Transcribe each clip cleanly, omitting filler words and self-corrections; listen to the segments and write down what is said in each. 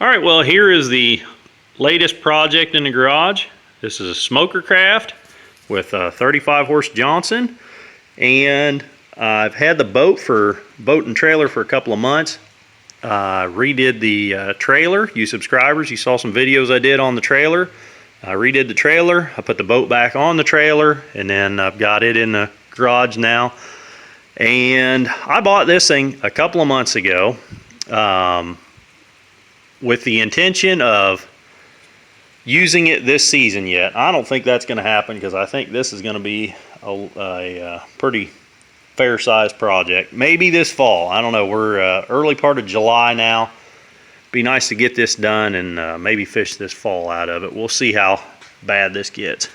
All right, well, here is the latest project in the garage. This is a Smokercraft with a 35 horse Johnson, and I've had the boat and trailer for a couple of months. Redid the trailer. You subscribers, you saw some videos I did on the trailer. I redid the trailer. I put the boat back on the trailer, and then I've got it in the garage now. And I bought this thing a couple of months ago with the intention of using it this season yet. I don't think that's going to happen because I think this is going to be a pretty fair-sized project. Maybe this fall. I don't know. We're early part of July now. Be nice to get this done and maybe fish this fall out of it. We'll see how bad this gets.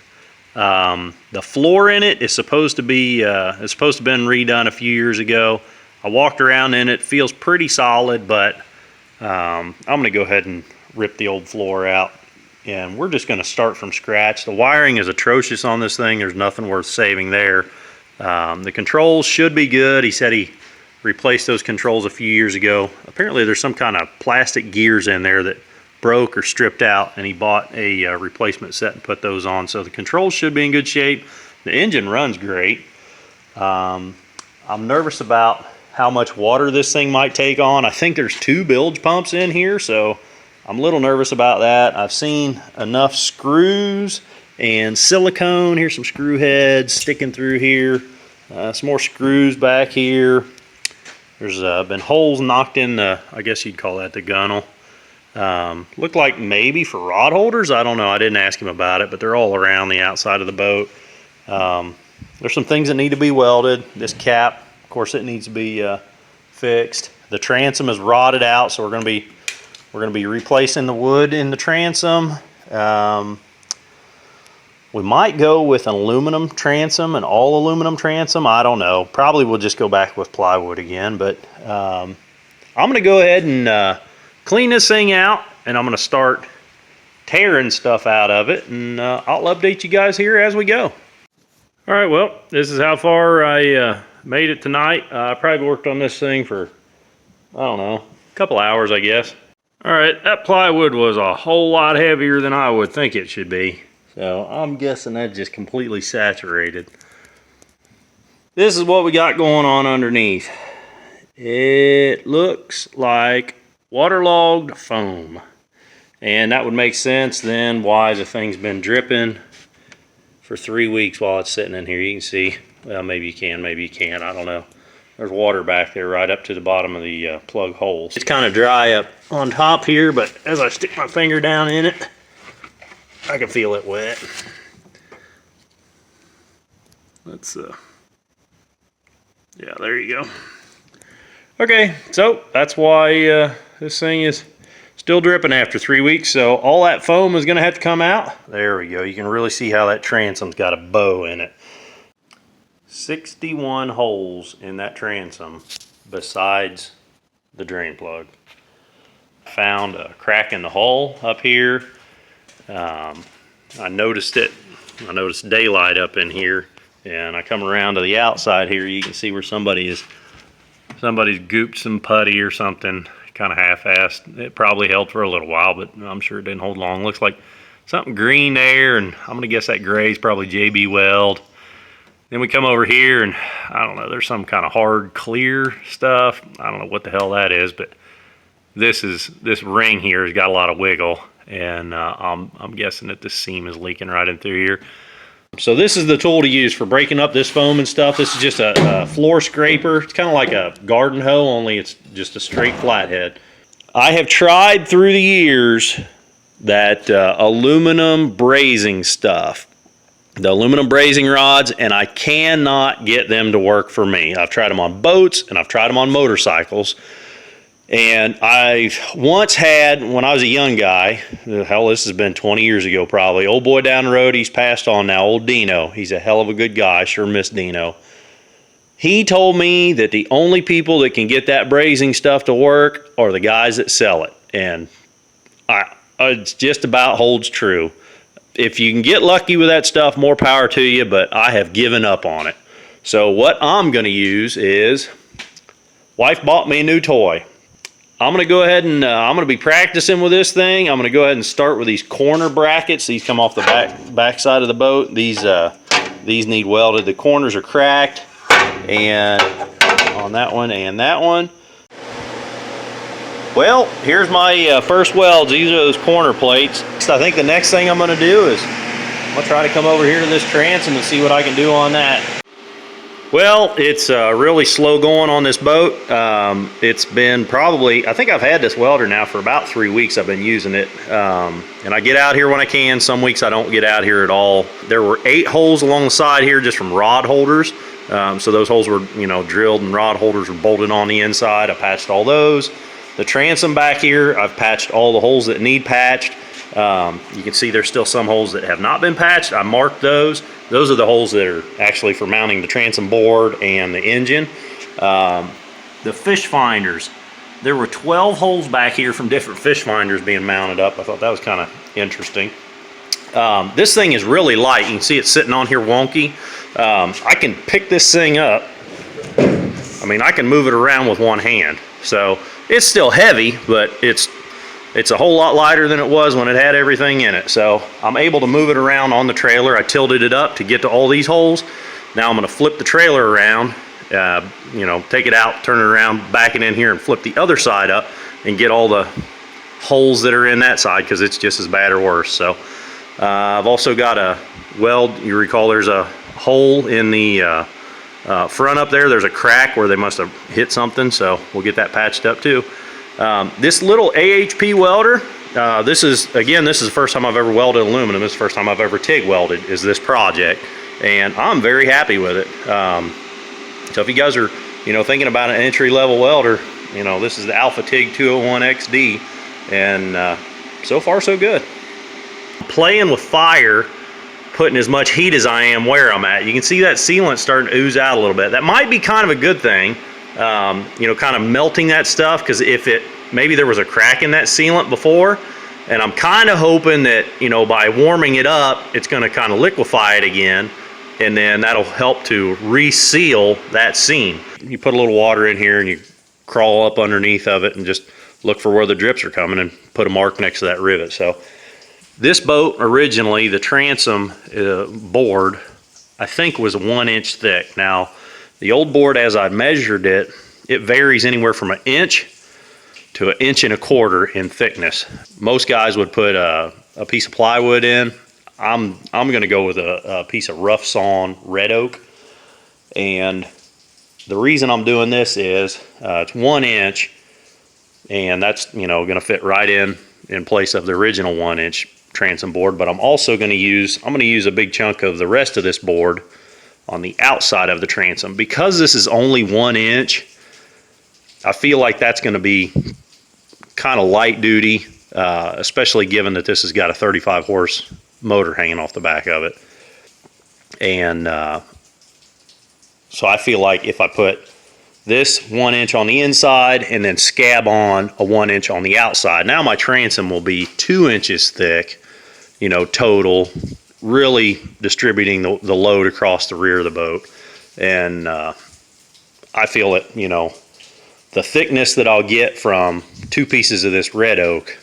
The floor in it is supposed to be it's supposed to have been redone a few years ago. I walked around in it. Feels pretty solid, but I'm going to go ahead and rip the old floor out, and we're just going to start from scratch. The wiring is atrocious on this thing. There's nothing worth saving there. The controls should be good. He said he replaced those controls a few years ago. Apparently there's some kind of plastic gears in there that broke or stripped out, and he bought a replacement set and put those on. So the controls should be in good shape. The engine runs great. I'm nervous about how much water this thing might take on. I think there's 2 bilge pumps in here, so I'm a little nervous about that. I've seen enough screws and silicone. Here's some screw heads sticking through here. Some more screws back here. There's been holes knocked in the, I guess you'd call that the gunnel. Look like maybe for rod holders. I don't know. I didn't ask him about it, but they're all around the outside of the boat. There's some things that need to be welded. This cap, of course, it needs to be fixed. The transom is rotted out, so we're going to be replacing the wood in the transom. We might go with an aluminum transom, an all aluminum transom. I don't know. Probably we'll just go back with plywood again, but I'm going to go ahead and clean this thing out, and I'm going to start tearing stuff out of it, and I'll update you guys here as we go. All right, well, this is how far I made it tonight. I probably worked on this thing for, I don't know, a couple hours, I guess. All right, that plywood was a whole lot heavier than I would think it should be. So I'm guessing that just completely saturated. This is what we got going on underneath. It looks like waterlogged foam. And that would make sense then why the thing's been dripping for 3 weeks while it's sitting in here. You can see, well, maybe you can, maybe you can't, I don't know. There's water back there right up to the bottom of the plug holes. It's kind of dry up on top here, but as I stick my finger down in it, I can feel it wet. Let's, yeah, there you go. Okay, so that's why this thing is still dripping after 3 weeks. So all that foam is going to have to come out. There we go. You can really see how that transom's got a bow in it. 61 holes in that transom besides the drain plug. Found a crack in the hull up here. I noticed it. I noticed daylight up in here, and I come around to the outside here. You can see where somebody's gooped some putty or something, kind of half-assed. It probably held for a little while, but I'm sure it didn't hold long. Looks like something green there, and I'm gonna guess that gray is probably JB Weld. Then we come over here, and I don't know, there's some kind of hard clear stuff. I don't know what the hell that is, but this ring here has got a lot of wiggle, and I'm guessing that this seam is leaking right in through here. So this is the tool to use for breaking up this foam and stuff. This is just a floor scraper. It's kind of like a garden hoe, only it's just a straight flathead. I have tried through the years that aluminum brazing stuff, the aluminum brazing rods, and I cannot get them to work for me. I've tried them on boats, and I've tried them on motorcycles. And I once had, when I was a young guy, hell, this has been 20 years ago probably, old boy down the road, he's passed on now, old Dino. He's a hell of a good guy, I sure miss Dino. He told me that the only people that can get that brazing stuff to work are the guys that sell it. And it just about holds true. If you can get lucky with that stuff, more power to you, but I have given up on it. So what I'm going to use is, wife bought me a new toy. I'm going to go ahead and I'm going to be practicing with this thing. I'm going to go ahead and start with these corner brackets. These come off the back side of the boat. These need welded. The corners are cracked, and on that one and that one. Well, here's my first welds. These are those corner plates. So I think the next thing I'm going to do is I'm going to try to come over here to this transom and see what I can do on that. Well, it's really slow going on this boat. It's been probably, I think I've had this welder now for about 3 weeks. I've been using it. And I get out here when I can. Some weeks I don't get out here at all. There were 8 holes along the side here just from rod holders. So those holes were, drilled, and rod holders were bolted on the inside. I patched all those. The transom back here, I've patched all the holes that need patched. You can see there's still some holes that have not been patched. I marked those. Those are the holes that are actually for mounting the transom board and the engine. The fish finders, there were 12 holes back here from different fish finders being mounted up. I thought that was kind of interesting. This thing is really light. You can see it sitting on here wonky. I can pick this thing up. I mean, I can move it around with one hand. So it's still heavy, but it's a whole lot lighter than it was when it had everything in it. So I'm able to move it around on the trailer. I tilted it up to get to all these holes. Now I'm going to flip the trailer around, take it out, turn it around, back it in here, and flip the other side up and get all the holes that are in that side, because it's just as bad or worse. So I've also got a weld. You recall there's a hole in the front up there. There's a crack where they must have hit something, so we'll get that patched up too. This little AHP welder, this is the first time I've ever welded aluminum. This is the first time I've ever TIG welded, is this project, and I'm very happy with it. So if you guys are thinking about an entry-level welder, this is the Alpha TIG 201 XD, and so far so good. Playing with fire, putting as much heat as I am where I'm at. You can see that sealant starting to ooze out a little bit. That might be kind of a good thing, kind of melting that stuff, because if maybe there was a crack in that sealant before, and I'm kind of hoping that, by warming it up, it's going to kind of liquefy it again, and then that'll help to reseal that seam. You put a little water in here and you crawl up underneath of it and just look for where the drips are coming and put a mark next to that rivet. So this boat originally, the transom board, I think was 1 inch thick. Now, the old board, as I measured it, it varies anywhere from 1 inch to 1.25 inches in thickness. Most guys would put a piece of plywood in. I'm going to go with a piece of rough sawn red oak, and the reason I'm doing this is it's 1 inch, and that's going to fit right in place of the original 1 inch transom board. But I'm also going to use a big chunk of the rest of this board on the outside of the transom. Because this is only 1 inch, I feel like that's going to be kind of light duty, especially given that this has got a 35 horse motor hanging off the back of it. And so I feel like if I put this 1 inch on the inside and then scab on a 1 inch on the outside, now my transom will be 2 inches thick, total, really distributing the load across the rear of the boat. And I feel that the thickness that I'll get from 2 pieces of this red oak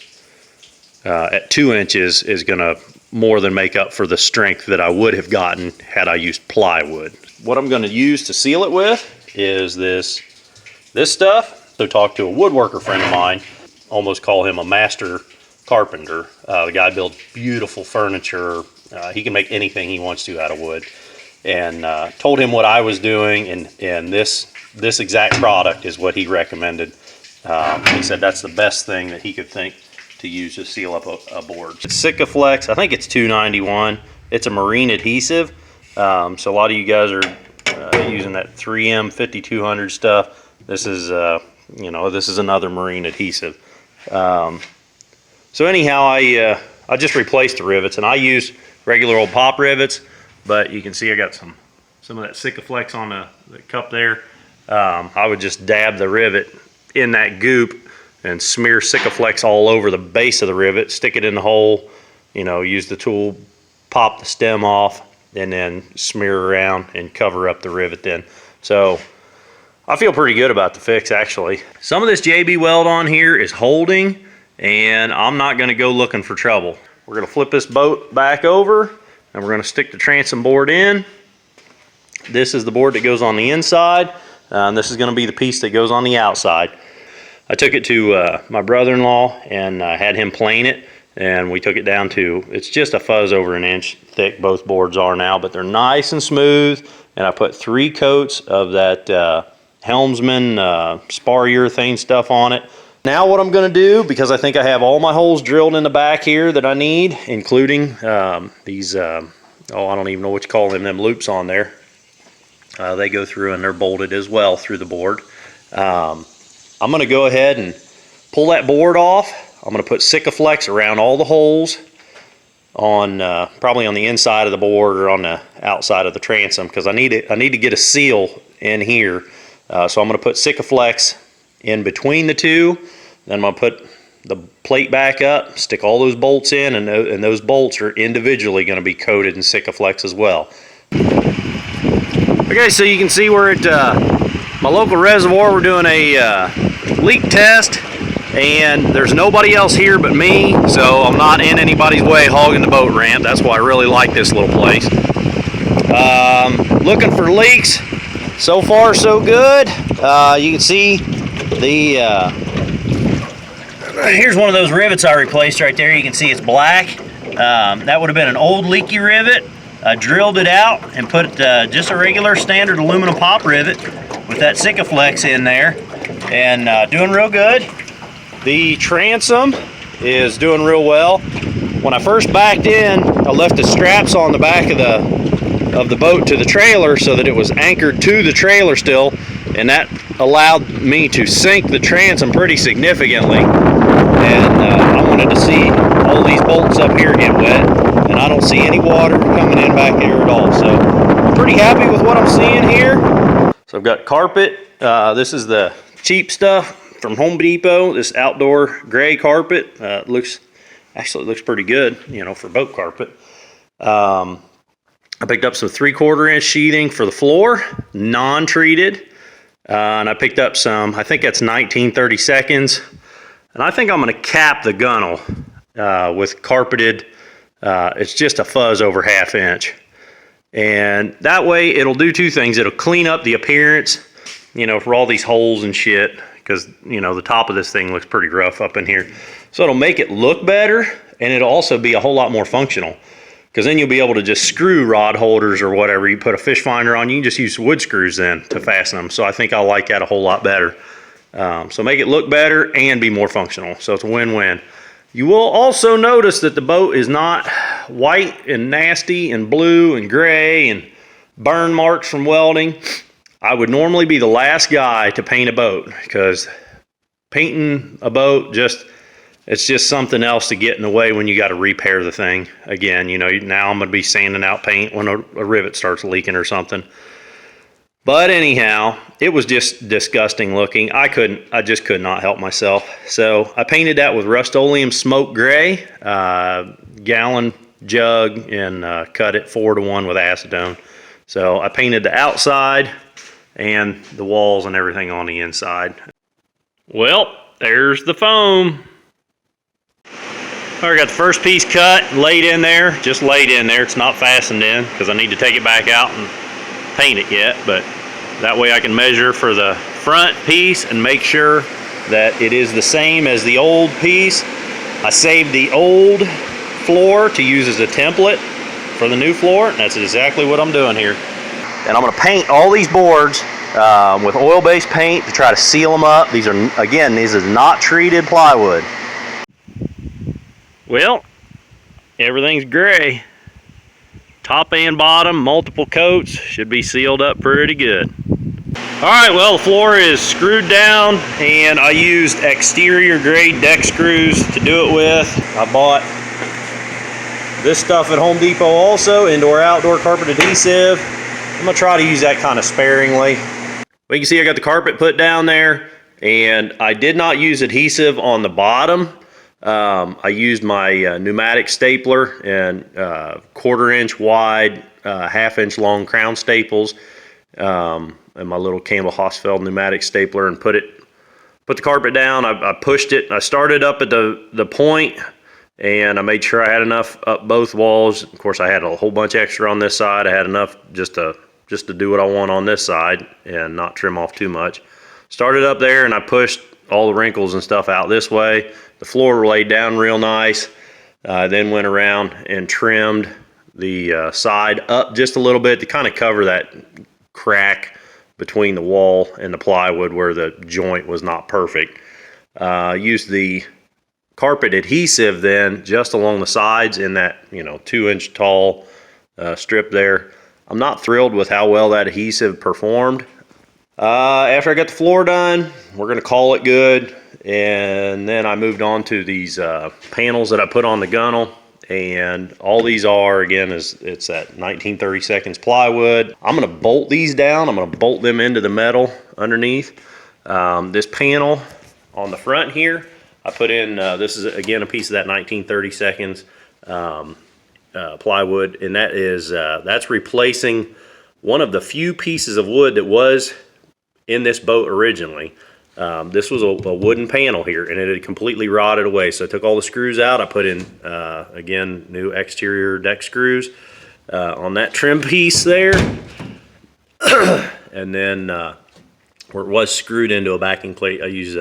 at 2 inches is going to more than make up for the strength that I would have gotten had I used plywood. What I'm going to use to seal it with is this stuff. So talk to a woodworker friend of mine, almost call him a master carpenter. The guy builds beautiful furniture. He can make anything he wants to out of wood. And told him what I was doing, and this exact product is what he recommended. He said that's the best thing that he could think to use to seal up a board. It's Sikaflex. I think it's 291. It's a marine adhesive. So a lot of you guys are using that 3M 5200 stuff. This is this is another marine adhesive. So anyhow, I just replaced the rivets, and I use regular old pop rivets, but you can see I got some of that Sikaflex on the cup there. I would just dab the rivet in that goop and smear Sikaflex all over the base of the rivet, stick it in the hole, use the tool, pop the stem off, and then smear around and cover up the rivet then. So I feel pretty good about the fix, actually. Some of this JB weld on here is holding, and I'm not going to go looking for trouble. We're going to flip this boat back over, and we're going to stick the transom board in. This is the board that goes on the inside, and this is going to be the piece that goes on the outside. I took it to my brother-in-law and had him plane it, and we took it down to, it's just a fuzz over an inch thick, both boards are now, but they're nice and smooth, and I put 3 coats of that Helmsman spar urethane stuff on it. Now what I'm going to do, because I think I have all my holes drilled in the back here that I need, including these, I don't even know what you call them loops on there. They go through and they're bolted as well through the board. I'm going to go ahead and pull that board off. I'm going to put Sikaflex around all the holes on probably on the inside of the board or on the outside of the transom, because I need to get a seal in here. So I'm going to put Sikaflex in between the two. Then I'm going to put the plate back up, stick all those bolts in, and those bolts are individually going to be coated in Sikaflex as well. Okay, so you can see we're at my local reservoir. We're doing a leak test, and there's nobody else here but me, so I'm not in anybody's way hogging the boat ramp. That's why I really like this little place. Looking for leaks. So far, so good. You can see the here's one of those rivets I replaced right there. You can see it's black. That would have been an old leaky rivet. I drilled it out and put just a regular standard aluminum pop rivet with that Sikaflex in there, and doing real good. The transom is doing real well. When I first backed in, I left the straps on the back of the boat to the trailer so that it was anchored to the trailer still, and that allowed me to sink the transom pretty significantly. And I wanted to see all these bolts up here get wet, and I don't see any water coming in back there at all. So I'm pretty happy with what I'm seeing here. So I've got carpet. This is the cheap stuff from Home Depot. This outdoor gray carpet actually looks pretty good, you know, for boat carpet. I picked up some 3/4 inch sheathing for the floor, non-treated, and I picked up some, I think that's 19/32, and I think I'm going to cap the gunnel with carpeted. It's just a fuzz over 1/2 inch, and that way it'll do 2 things. It'll clean up the appearance, you know, for all these holes and shit, because, you know, the top of this thing looks pretty rough up in here. So it'll make it look better, and it'll also be a whole lot more functional, because then you'll be able to just screw rod holders or whatever. You put a fish finder on, you can just use wood screws then to fasten them. So I think I like that a whole lot better. So make it look better and be more functional. So it's a win-win. You will also notice that the boat is not white and nasty and blue and gray and burn marks from welding. I would normally be the last guy to paint a boat, because painting a boat it's just something else to get in the way when you got to repair the thing again. You know, now I'm going to be sanding out paint when a rivet starts leaking or something. But anyhow, it was just disgusting looking. I just could not help myself. So I painted that with Rust-Oleum Smoke Gray, gallon jug, and cut it 4:1 with acetone. So I painted the outside and the walls and everything on the inside. Well, there's the foam. I got the first piece cut, laid in there, just laid in there. It's not fastened in because I need to take it back out and paint it yet, but that way I can measure for the front piece and make sure that it is the same as the old piece. I saved the old floor to use as a template for the new floor, and that's exactly what I'm doing here. And I'm going to paint all these boards with oil-based paint to try to seal them up. These is not treated plywood. Well, everything's gray. Top and bottom, multiple coats, should be sealed up pretty good. Alright, well, the floor is screwed down, and I used exterior grade deck screws to do it with. I bought this stuff at Home Depot also, indoor-outdoor carpet adhesive. I'm going to try to use that kind of sparingly. Well, you can see I got the carpet put down there, and I did not use adhesive on the bottom. I used my pneumatic stapler and 1/4 inch wide, 1/2 inch long crown staples and my little Campbell Hausfeld pneumatic stapler and put the carpet down. I pushed it. I started up at the point, and I made sure I had enough up both walls. Of course, I had a whole bunch extra on this side. I had enough just to do what I want on this side and not trim off too much. Started up there, and I pushed all the wrinkles and stuff out this way. The floor laid down real nice. Then went around and trimmed the side up just a little bit to kind of cover that crack between the wall and the plywood where the joint was not perfect. Used the carpet adhesive then just along the sides in that 2-inch tall strip there. I'm not thrilled with how well that adhesive performed. After I got the floor done, we're going to call it good. And then I moved on to these panels that I put on the gunnel. And all these are, again, it's that 1932 plywood. I'm going to bolt these down. I'm going to bolt them into the metal underneath. This panel on the front here, I put in, this is, again, a piece of that 1932 plywood. And that's replacing one of the few pieces of wood that was in this boat originally. This was a wooden panel here, and it had completely rotted away. So I took all the screws out. I put in, again, new exterior deck screws on that trim piece there. And then where it was screwed into a backing plate, I used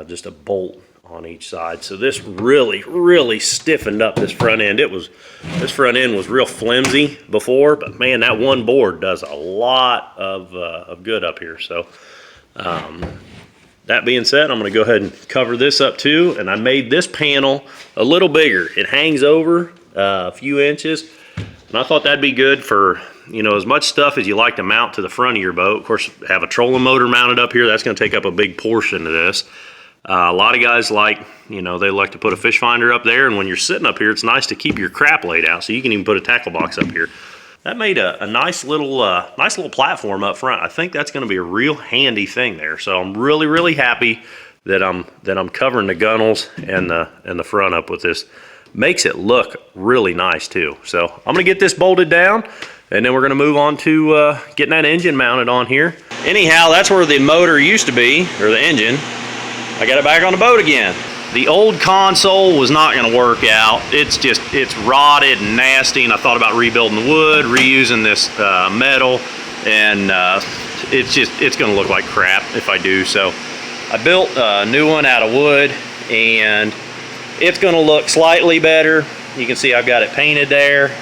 just a bolt on each side. So this really stiffened up this front end. This front end was real flimsy before, but man, that one board does a lot of good up here. So that being said, I'm going to go ahead and cover this up too. And I made this panel a little bigger. It hangs over a few inches, and I thought that'd be good for as much stuff as you like to mount to the front of your boat. Of course, have a trolling motor mounted up here. That's going to take up a big portion of this. A lot of guys they like to put a fish finder up there, and when you're sitting up here, it's nice to keep your crap laid out, so you can even put a tackle box up here. That made a nice little platform up front. I think that's going to be a real handy thing there. So I'm really happy that I'm covering the gunnels and the front up with this. Makes it look really nice too. So I'm going to get this bolted down, and then we're going to move on to getting that engine mounted on here. Anyhow, that's where the motor used to be, or the engine. I got it back on the boat again. The old console was not going to work out. It's rotted and nasty, and I thought about rebuilding the wood, reusing this metal, and it's going to look like crap if I do. So I built a new one out of wood, and it's going to look slightly better. You can see I've got it painted there.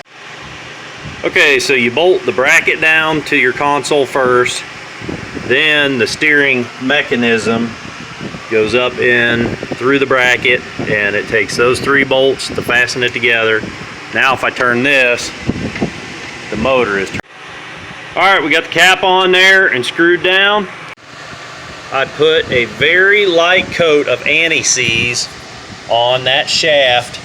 Okay, so you bolt the bracket down to your console first, then the steering mechanism goes up in through the bracket, and it takes those 3 bolts to fasten it together. Now if I turn this, the motor is turned. Alright, we got the cap on there and screwed down. I put a very light coat of anti-seize on that shaft.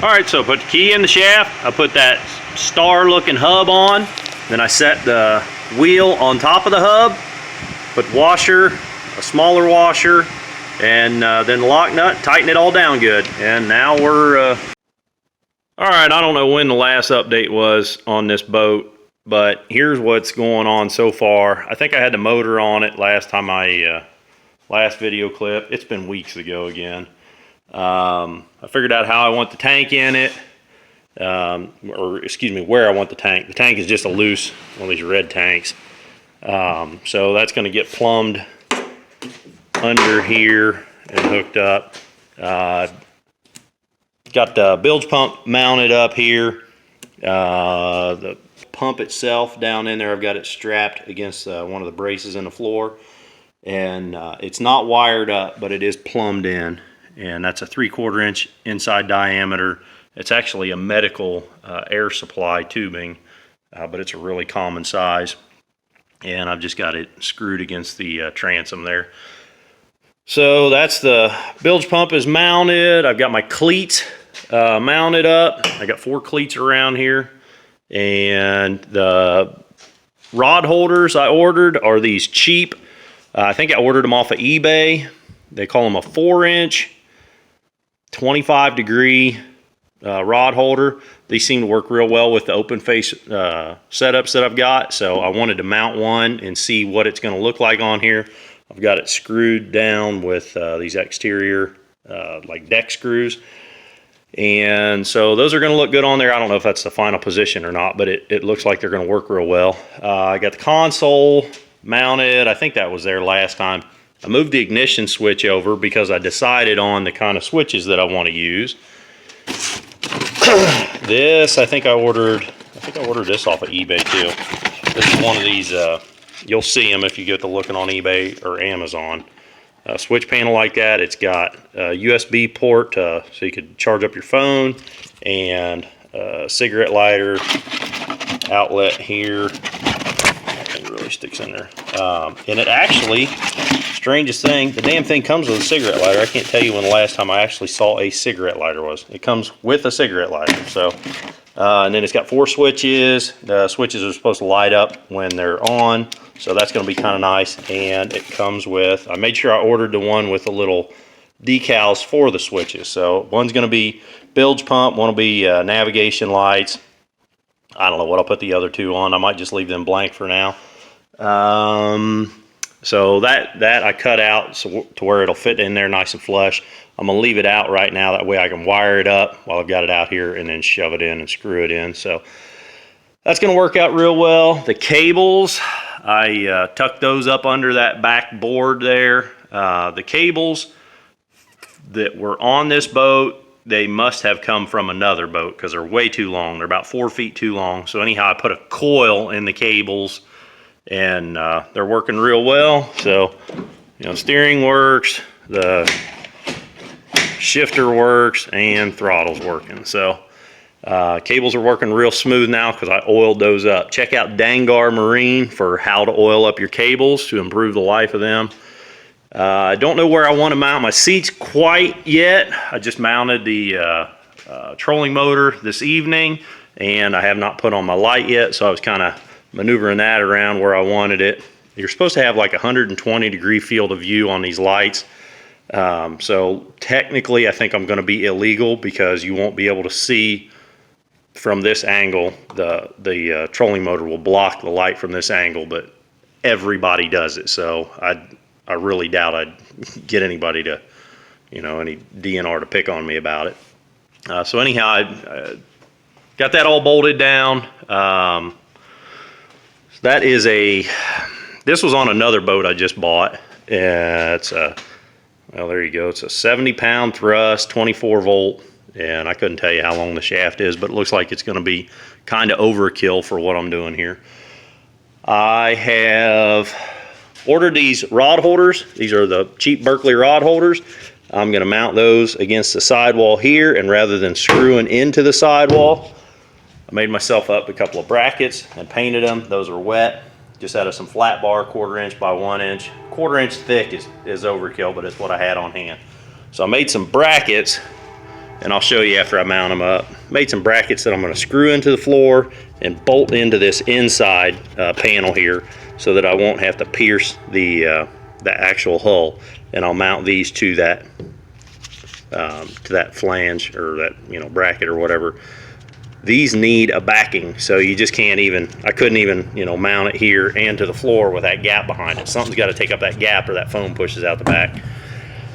Alright, so I put the key in the shaft. I put that star looking hub on. Then I set the wheel on top of the hub. Put washer, a smaller washer, and then the lock nut, tighten it all down good. And now we're alright, I don't know when the last update was on this boat, but here's what's going on so far. I think I had the motor on it last time last video clip. It's been weeks ago again. I figured out how I want the tank in it, or excuse me, where I want the tank. The tank is just a loose one of these red tanks. So that's going to get plumbed under here and hooked up. Got the bilge pump mounted up here. The pump itself down in there, I've got it strapped against one of the braces in the floor, and it's not wired up, but it is plumbed in, and that's a 3/4 inch inside diameter. It's actually a medical air supply tubing, but it's a really common size, and I've just got it screwed against the transom there. So that's the bilge pump is mounted. I've got my cleats mounted up. I got 4 cleats around here, and the rod holders I ordered are these cheap. I think I ordered them off of eBay. They call them a 4-inch 25 degree rod holder. These seem to work real well with the open face setups that I've got. So I wanted to mount one and see what it's going to look like on here. I've got it screwed down with these exterior like deck screws. And so those are going to look good on there. I don't know if that's the final position or not, but it looks like they're going to work real well. I got the console mounted. I think that was there last time. I moved the ignition switch over because I decided on the kind of switches that I want to use. This, I think I ordered this off of eBay too. This is one of these, you'll see them if you get to looking on eBay or Amazon. A switch panel like that. It's got a USB port so you could charge up your phone, and a cigarette lighter outlet here. It really sticks in there. And it actually, strangest thing, the damn thing comes with a cigarette lighter. I can't tell you when the last time I actually saw a cigarette lighter was. It comes with a cigarette lighter. So, and then it's got 4 switches. The switches are supposed to light up when they're on. So that's going to be kind of nice. And it comes with, I made sure I ordered the one with the little decals for the switches. So one's going to be bilge pump, one will be navigation lights. I don't know what I'll put the other 2 on. I might just leave them blank for now. So that I cut out so to where it'll fit in there nice and flush. I'm going to leave it out right now. That way I can wire it up while I've got it out here and then shove it in and screw it in. So that's going to work out real well. The cables, I tucked those up under that back board there. The cables that were on this boat, they must have come from another boat because they're way too long. They're about 4 feet too long. So anyhow, I put a coil in the cables, and they're working real well. So, you know, steering works, the shifter works, and throttle's working. So cables are working real smooth now because I oiled those up. Check out Dangar Marine for how to oil up your cables to improve the life of them. I don't know where I want to mount my seats quite yet. I just mounted the trolling motor this evening, and I have not put on my light yet, so I was kind of maneuvering that around where I wanted it. You're supposed to have like 120-degree field of view on these lights. So technically I think I'm going to be illegal because you won't be able to see from this angle. The trolling motor will block the light from this angle, but everybody does it. So I really doubt I'd get anybody to, you know, any DNR to pick on me about it. So anyhow, I got that all bolted down. That is this was on another boat I just bought. It's well, there you go. It's a 70-pound thrust, 24 volt, and I couldn't tell you how long the shaft is, but it looks like it's going to be kind of overkill for what I'm doing here. I have ordered these rod holders. These are the cheap Berkeley rod holders. I'm going to mount those against the sidewall here, and rather than screwing into the sidewall, I made myself up a couple of brackets and painted them. Those are wet, just out of some flat bar, 1/4 inch by 1 inch. 1/4 inch thick is overkill, but it's what I had on hand. So I made some brackets, and I'll show you after I mount them up. Made some brackets that I'm going to screw into the floor and bolt into this inside panel here so that I won't have to pierce the actual hull. And I'll mount these to that flange or that, you know, bracket or whatever. These need a backing, so you just can't even, I couldn't even, you know, mount it here and to the floor with that gap behind it. Something's got to take up that gap or that foam pushes out the back.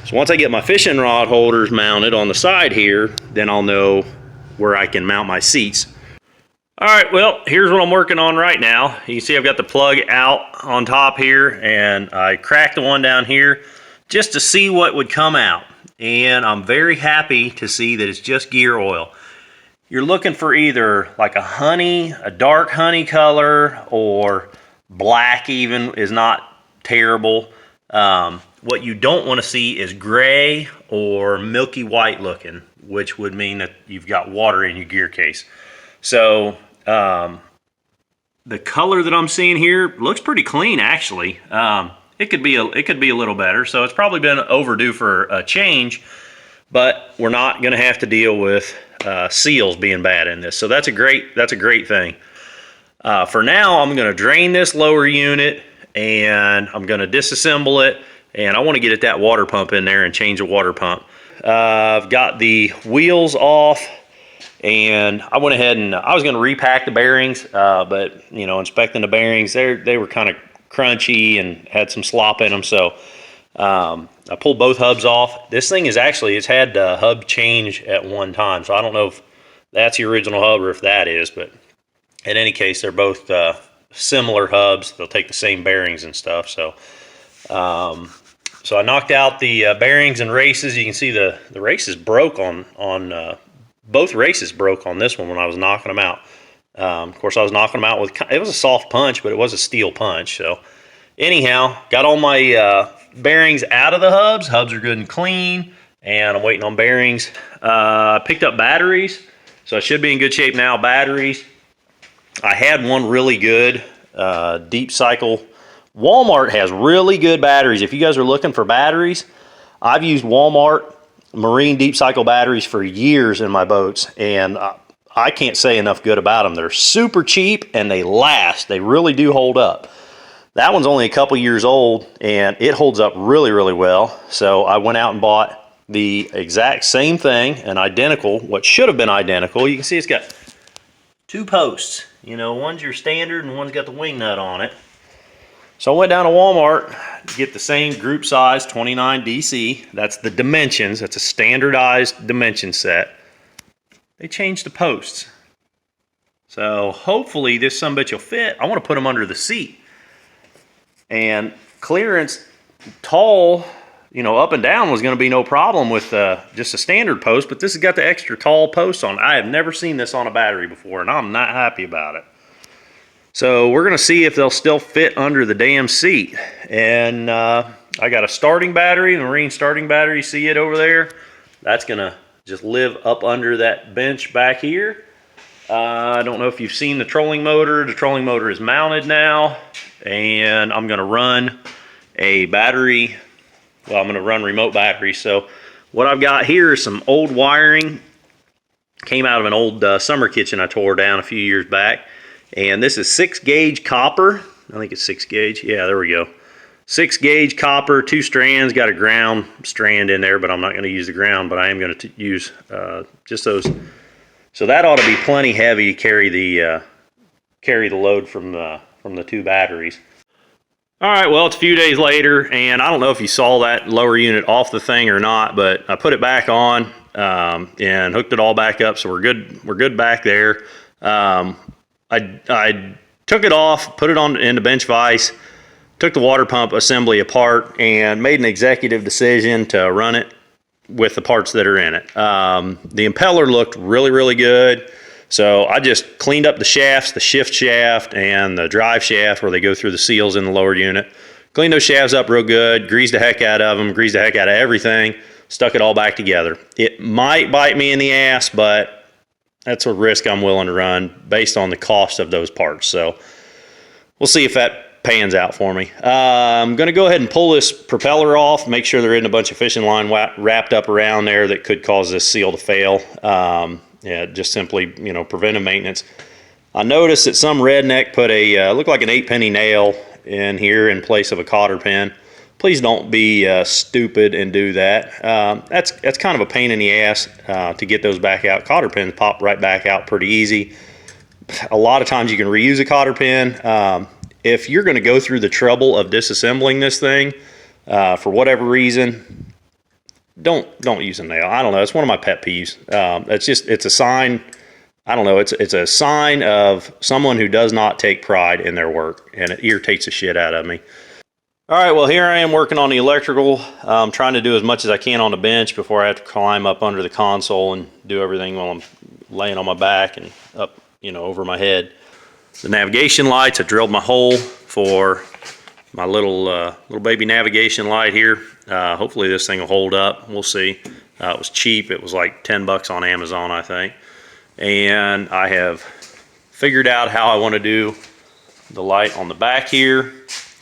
So once I get my fishing rod holders mounted on the side here, then I'll know where I can mount my seats. All right, well, here's what I'm working on right now. You can see I've got the plug out on top here, and I cracked the one down here just to see what would come out. And I'm very happy to see that it's just gear oil. You're looking for either like a dark honey color, or black even is not terrible. What you don't want to see is gray or milky white looking, which would mean that you've got water in your gear case. So the color that I'm seeing here looks pretty clean, actually. It could be a little better, so it's probably been overdue for a change. But we're not going to have to deal with seals being bad in this, so that's a great thing. For now, I'm going to drain this lower unit, and I'm going to disassemble it, and I want to get that water pump in there and change the water pump. I've got the wheels off And I went ahead and I was going to repack the bearings, but inspecting the bearings, they were kind of crunchy and had some slop in them. So I pulled both hubs off. This thing it's had hub change at one time, so I don't know if that's the original hub or if that is, but in any case, they're both similar hubs. They'll take the same bearings and stuff. So I knocked out the bearings and races. You can see the races broke on both races broke on this one when I was knocking them out. Of course, I was knocking them out with, it was a soft punch, but it was a steel punch. So anyhow, got all my bearings out of the hubs. Hubs are good and clean, and I'm waiting on bearings. Picked up batteries, so I should be in good shape now. Batteries, I had one really good deep cycle. Walmart has really good batteries. If you guys are looking for batteries, I've used Walmart marine deep cycle batteries for years in my boats, and I can't say enough good about them. They're super cheap and they last. They really do hold up. That one's only a couple years old and it holds up really, really well. So I went out and bought the exact same thing, an identical, what should have been identical. You can see it's got two posts. One's your standard and one's got the wing nut on it. So I went down to Walmart to get the same group size 29 DC. That's the dimensions. That's a standardized dimension set. They changed the posts. So hopefully this sumbitch will fit. I want to put them under the seat. And clearance, tall, up and down was going to be no problem with just a standard post, but this has got the extra tall post on it. I have never seen this on a battery before, and I'm not happy about it. So we're going to see if they'll still fit under the damn seat. And I got a starting battery, the marine starting battery. See it over there? That's going to just live up under that bench back here. I don't know if you've seen the trolling motor. The trolling motor is mounted now, and I'm going to run a battery. Well, I'm going to run remote battery. So what I've got here is some old wiring. Came out of an old summer kitchen I tore down a few years back. And this is 6 gauge copper. I think it's 6 gauge. Yeah, there we go. 6 gauge copper, 2 strands. Got a ground strand in there, but I'm not going to use the ground, but I am going to use just those. So that ought to be plenty heavy to carry the load from the 2 batteries. All right, well, it's a few days later, and I don't know if you saw that lower unit off the thing or not, but I put it back on and hooked it all back up, so we're good. We're good back there. I took it off, put it on in the bench vise, took the water pump assembly apart, and made an executive decision to run it with the parts that are in it. The impeller looked really, really good. So I just cleaned up the shafts, the shift shaft and the drive shaft where they go through the seals in the lower unit. Cleaned those shafts up real good, greased the heck out of them, greased the heck out of everything, stuck it all back together. It might bite me in the ass, but that's a risk I'm willing to run based on the cost of those parts. So we'll see if that pans out for me. I'm going to go ahead and pull this propeller off, make sure there isn't a bunch of fishing line wrapped up around there that could cause this seal to fail. Yeah, just simply, preventive maintenance. I noticed that some redneck put a, looked like an 8-penny nail in here in place of a cotter pin. Please don't be stupid and do that. That's kind of a pain in the ass to get those back out. Cotter pins pop right back out pretty easy. A lot of times you can reuse a cotter pin. If you're going to go through the trouble of disassembling this thing for whatever reason, don't use a nail. I don't know. It's one of my pet peeves. It's a sign. I don't know. It's a sign of someone who does not take pride in their work, and it irritates the shit out of me. All right, well, here I am working on the electrical. I'm trying to do as much as I can on the bench before I have to climb up under the console and do everything while I'm laying on my back and up, over my head. The navigation lights, I drilled my hole for my little baby navigation light here. Hopefully this thing will hold up. We'll see. It was cheap. It was like $10 on Amazon, I think. And I have figured out how I want to do the light on the back here.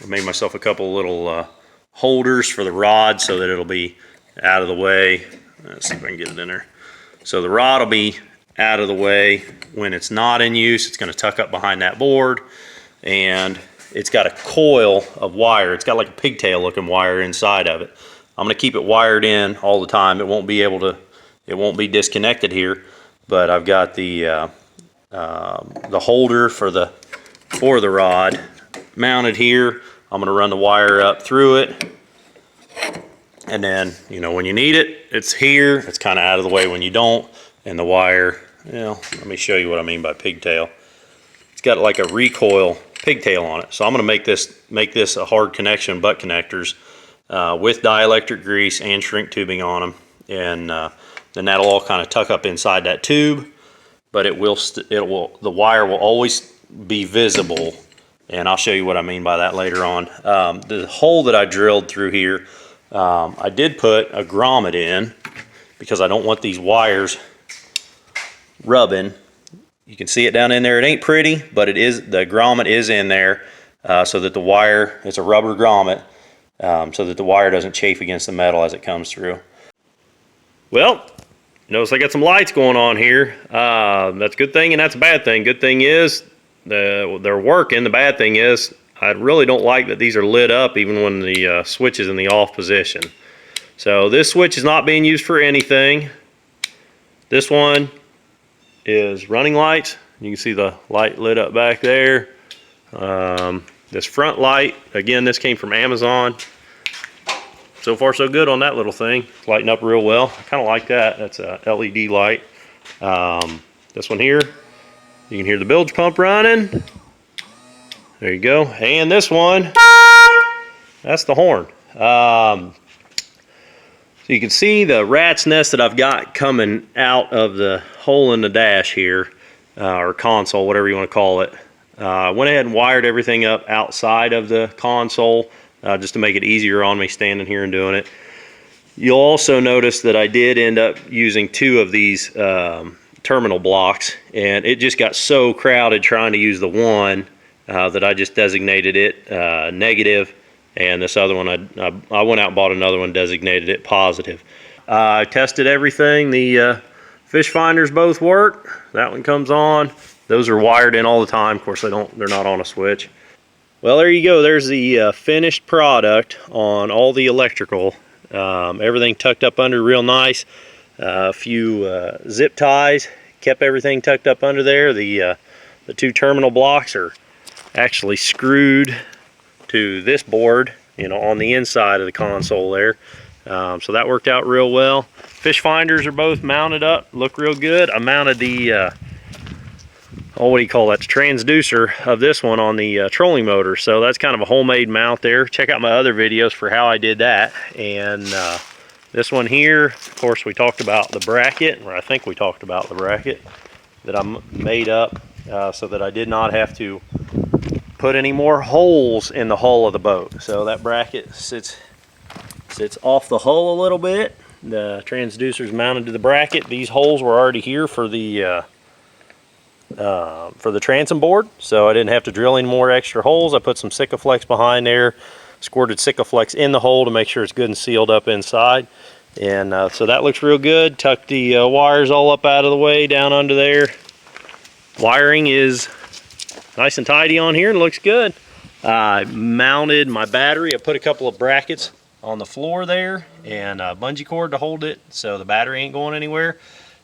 I made myself a couple little holders for the rod so that it'll be out of the way. Let's see if I can get it in there. So the rod will be out of the way when it's not in use. It's going to tuck up behind that board, and it's got a coil of wire. It's got like a pigtail looking wire inside of it. I'm going to keep it wired in all the time. It won't be disconnected here. but I've got the holder for the rod mounted here. I'm going to run the wire up through it, and then, you know, when you need it, it's here. It's kind of out of the way when you don't. And the wire, you know, let me show you what I mean by pigtail. It's got like a recoil pigtail on it. So I'm going to make this a hard connection, butt connectors, with dielectric grease and shrink tubing on them, and then that'll all kind of tuck up inside that tube. But the wire will always be visible, and I'll show you what I mean by that later on. The hole that I drilled through here, I did put a grommet in because I don't want these wires rubbing. You can see it down in there. It ain't pretty, but it is. The grommet is in there so that the wire, it's a rubber grommet, so that the wire doesn't chafe against the metal as it comes through. Well, notice I got some lights going on here. That's a good thing and that's a bad thing. Good thing is they're working. The bad thing is I really don't like that these are lit up even when the switch is in the off position. So this switch is not being used for anything. This one is running lights. You can see the light lit up back there. This front light, again, this came from Amazon. So far so good on that little thing. It's lighting up real well. I kind of like that. That's a LED light. This one here, you can hear the bilge pump running. There you go. And this one, that's the horn. So you can see the rat's nest that I've got coming out of the hole in the dash here, or console, whatever you want to call it. I went ahead and wired everything up outside of the console just to make it easier on me standing here and doing it. You'll also notice that I did end up using 2 of these terminal blocks, and it just got so crowded trying to use the one that I just designated it negative. And this other one, I went out and bought another one, designated it positive. I tested everything. The fish finders both work. That one comes on. Those are wired in all the time. Of course, they're not on a switch. Well, there you go. There's the finished product on all the electrical. Everything tucked up under real nice. A few zip ties kept everything tucked up under there. The 2 terminal blocks are actually screwed to this board, you know, on the inside of the console there. So that worked out real well. Fish finders are both mounted up, look real good. I mounted the what do you call that, the transducer of this one on the trolling motor. So that's kind of a homemade mount there. Check out my other videos for how I did that. And this one here, of course, we talked about the bracket, or I think we talked about the bracket that I made up so that I did not have to put any more holes in the hull of the boat. So that bracket sits off the hull a little bit. The transducer's mounted to the bracket. These holes were already here for the transom board, so I didn't have to drill any more extra holes. I put some Sikaflex behind there, squirted Sikaflex in the hole to make sure it's good and sealed up inside. And so that looks real good. Tucked the wires all up out of the way down under there. Wiring is nice and tidy on here and looks good. I mounted my battery. I put a couple of brackets on the floor there and a bungee cord to hold it so the battery ain't going anywhere.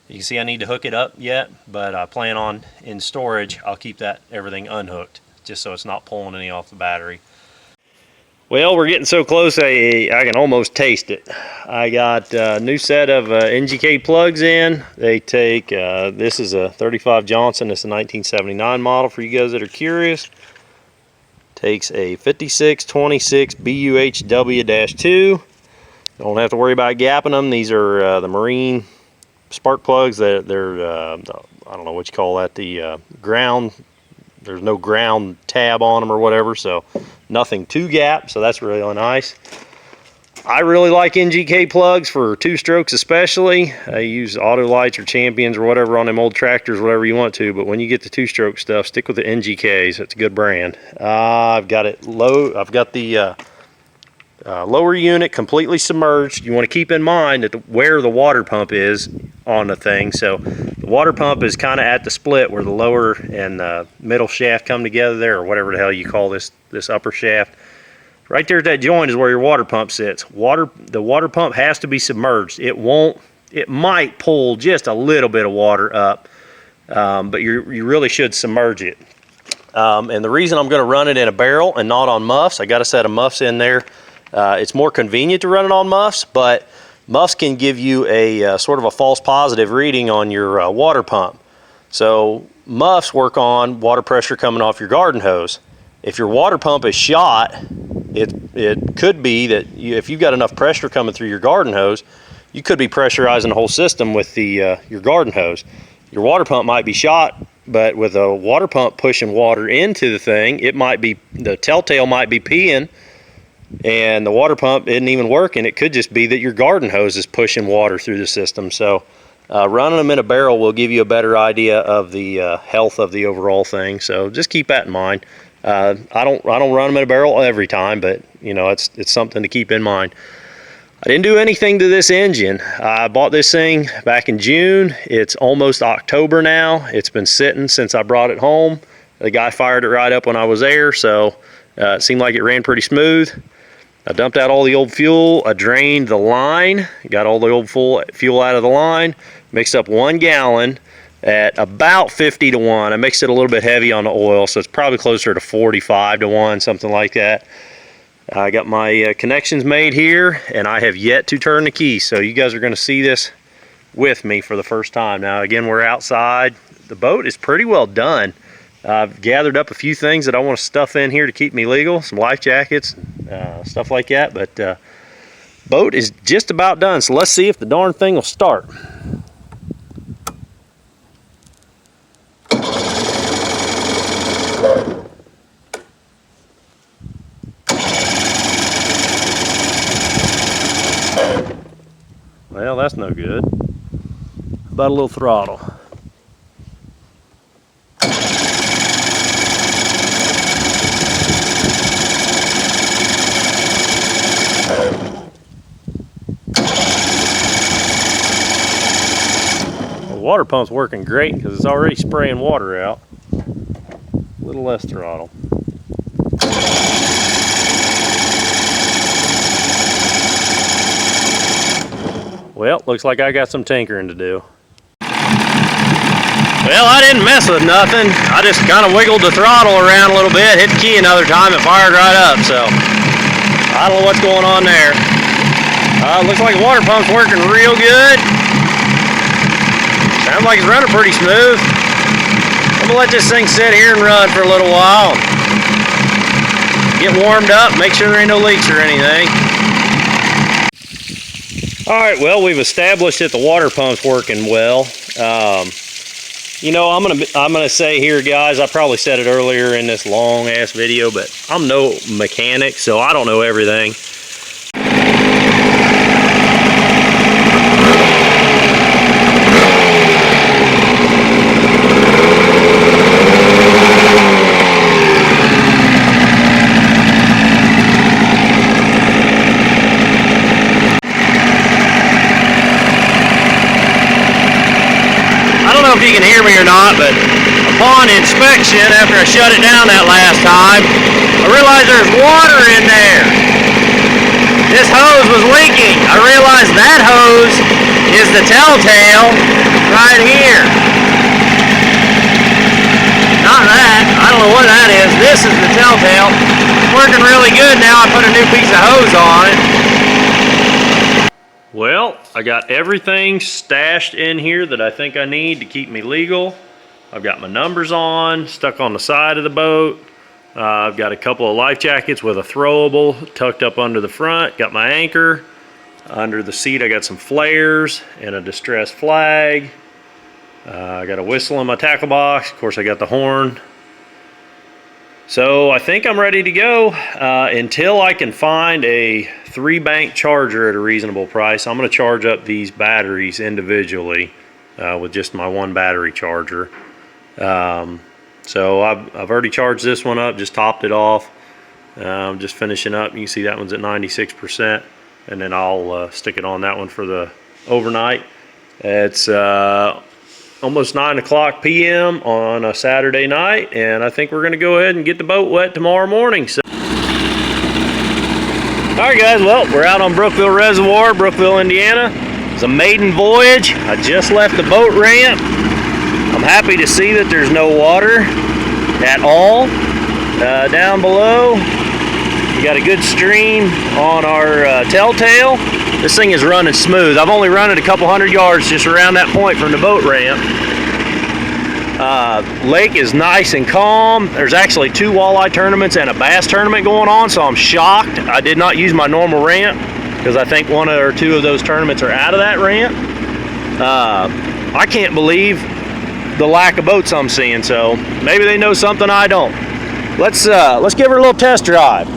You can see I need to hook it up yet, but I plan on, in storage, I'll keep everything unhooked just so it's not pulling any off the battery. Well, we're getting so close I can almost taste it. I got a new set of NGK plugs in. They take, this is a 35 Johnson, it's a 1979 model for you guys that are curious. Takes a 5626 BUHW-2. Don't have to worry about gapping them. These are the marine spark plugs. They're I don't know what you call that, the ground. There's no ground tab on them or whatever, so nothing to gap, so that's really nice. I really like NGK plugs for 2-strokes especially. I use Autolites or Champions or whatever on them old tractors, whatever you want to, but when you get the 2-stroke stuff, stick with the NGKs. It's a good brand. I've got it low. I've got the lower unit completely submerged. You want to keep in mind that where the water pump is on the thing. So the water pump is kind of at the split where the lower and the middle shaft come together there, or whatever the hell you call this upper shaft. Right there at that joint is where your water pump sits. The water pump has to be submerged. It won't it might pull just a little bit of water up, but you really should submerge it. And the reason I'm going to run it in a barrel and not on muffs, I got a set of muffs in there. It's more convenient to run it on muffs, but muffs can give you a sort of a false positive reading on your water pump. So muffs work on water pressure coming off your garden hose. If your water pump is shot, it could be that if you've got enough pressure coming through your garden hose, you could be pressurizing the whole system with the your garden hose. Your water pump might be shot, but with a water pump pushing water into the thing, it might be, the telltale might be peeing, and the water pump isn't even working. It could just be that your garden hose is pushing water through the system. So running them in a barrel will give you a better idea of the health of the overall thing. So just keep that in mind. I don't run them in a barrel every time, but you know, it's something to keep in mind. I didn't do anything to this engine. I bought this thing back in June. It's almost October now. It's been sitting since I brought it home. The guy fired it right up when I was there, so it seemed like it ran pretty smooth. I dumped out all the old fuel. I drained the line, got all the old fuel out of the line, mixed up 1 gallon at about 50 to 1. I mixed it a little bit heavy on the oil, so it's probably closer to 45 to 1, something like that. I got my connections made here, and I have yet to turn the key, so you guys are going to see this with me for the first time. Now again, we're outside. The boat is pretty well done. I've gathered up a few things that I want to stuff in here to keep me legal, some life jackets, stuff like that, but boat is just about done, so let's see if the darn thing will start. Well, that's no good. About a little throttle. The water pump's working great because it's already spraying water out. A little less throttle. Well, looks like I got some tinkering to do. Well, I didn't mess with nothing. I just kind of wiggled the throttle around a little bit, hit the key another time, it fired right up. So I don't know what's going on there. Looks like the water pump's working real good. Sounds like it's running pretty smooth. I'm gonna let this thing sit here and run for a little while. Get warmed up, make sure there ain't no leaks or anything. All right, well, we've established that the water pump's working well. You know, I'm gonna say here, guys, I probably said it earlier in this long ass video, but I'm no mechanic, so I don't know everything. If you can hear me or not, but upon inspection, after I shut it down that last time, I realized there's water in there. This hose was leaking. I realized that hose is the telltale right here. Not that. I don't know what that is. This is the telltale. It's working really good now. I put a new piece of hose on it. Well, I got everything stashed in here that I think I need to keep me legal. I've got my numbers on, stuck on the side of the boat. I've got a couple of life jackets with a throwable tucked up under the front. Got my anchor. Under the seat I got some flares and a distress flag. I got a whistle in my tackle box. Of course I got the horn. So I think I'm ready to go until I can find a 3-bank charger at a reasonable price. I'm going to charge up these batteries individually with just my 1 battery charger. So I've already charged this one up, just topped it off. I'm just finishing up. You can see that one's at 96%, and then I'll stick it on that one for the overnight. It's almost 9:00 p.m. on a Saturday night, and I think we're going to go ahead and get the boat wet tomorrow morning. So, all right, guys. Well, we're out on Brookville Reservoir, Brookville, Indiana. It's a maiden voyage. I just left the boat ramp. I'm happy to see that there's no water at all down below. We got a good stream on our telltale. This thing is running smooth. I've only run it a couple hundred yards just around that point from the boat ramp. Lake is nice and calm. There's actually 2 walleye tournaments and a bass tournament going on, so I'm shocked. I did not use my normal ramp because I think 1 or 2 of those tournaments are out of that ramp. I can't believe the lack of boats I'm seeing, so maybe they know something I don't. Let's give her a little test drive.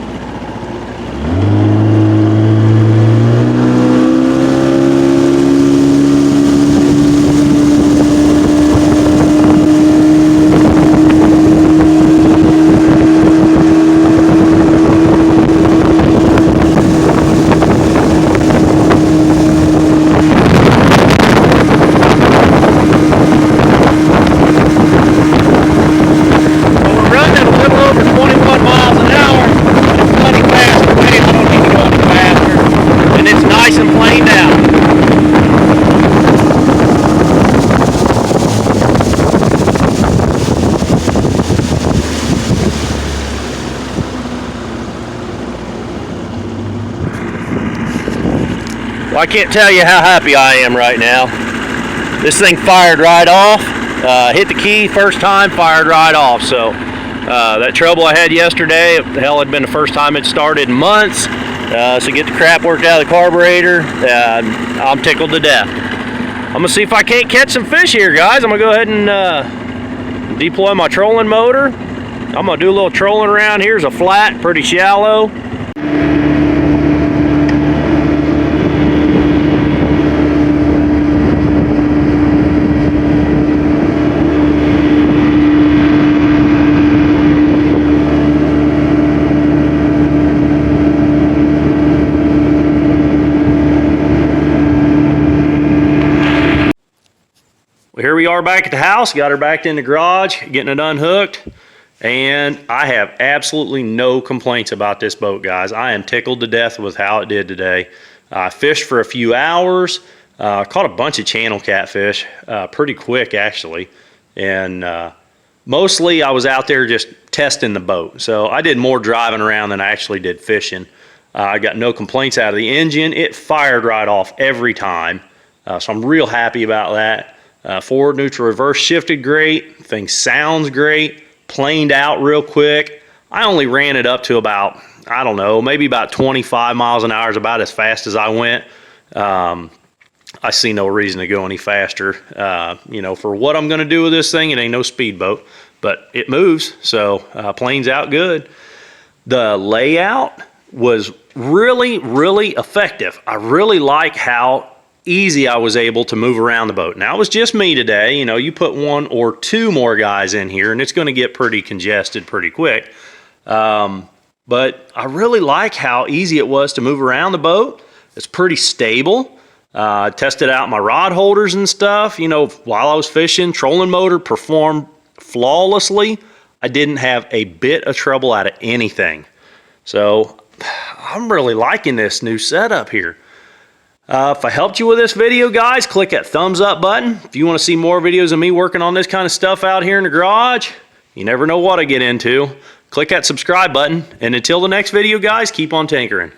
Well, I can't tell you how happy I am right now. This thing fired right off. Hit the key first time, fired right off. So that trouble I had yesterday, hell, had been the first time it started in months. So get the crap worked out of the carburetor. I'm tickled to death. I'm gonna see if I can't catch some fish here, guys. I'm gonna go ahead and deploy my trolling motor. I'm gonna do a little trolling around here. It's a flat, pretty shallow. Here we are back at the house, got her back in the garage, getting it unhooked, and I have absolutely no complaints about this boat, guys. I am tickled to death with how it did today. I fished for a few hours, caught a bunch of channel catfish, pretty quick actually, and mostly I was out there just testing the boat. So I did more driving around than I actually did fishing. I got no complaints out of the engine. It fired right off every time, so I'm real happy about that. Forward, neutral, reverse shifted great. Thing sounds great. Planed out real quick. I only ran it up to about, I don't know, maybe about 25 miles an hour is about as fast as I went. I see no reason to go any faster. You know, for what I'm going to do with this thing, it ain't no speedboat, but it moves. So planes out good. The layout was really, really effective. I really like how easy I was able to move around the boat. Now it was just me today. You know, you put 1 or 2 more guys in here and it's going to get pretty congested pretty quick. But I really like how easy it was to move around the boat. It's pretty stable. Tested out my rod holders and stuff. You know, while I was fishing, trolling motor performed flawlessly. I didn't have a bit of trouble out of anything. So I'm really liking this new setup here. If I helped you with this video, guys, click that thumbs up button. If you want to see more videos of me working on this kind of stuff out here in the garage, you never know what I get into. Click that subscribe button. And until the next video, guys, keep on tinkering.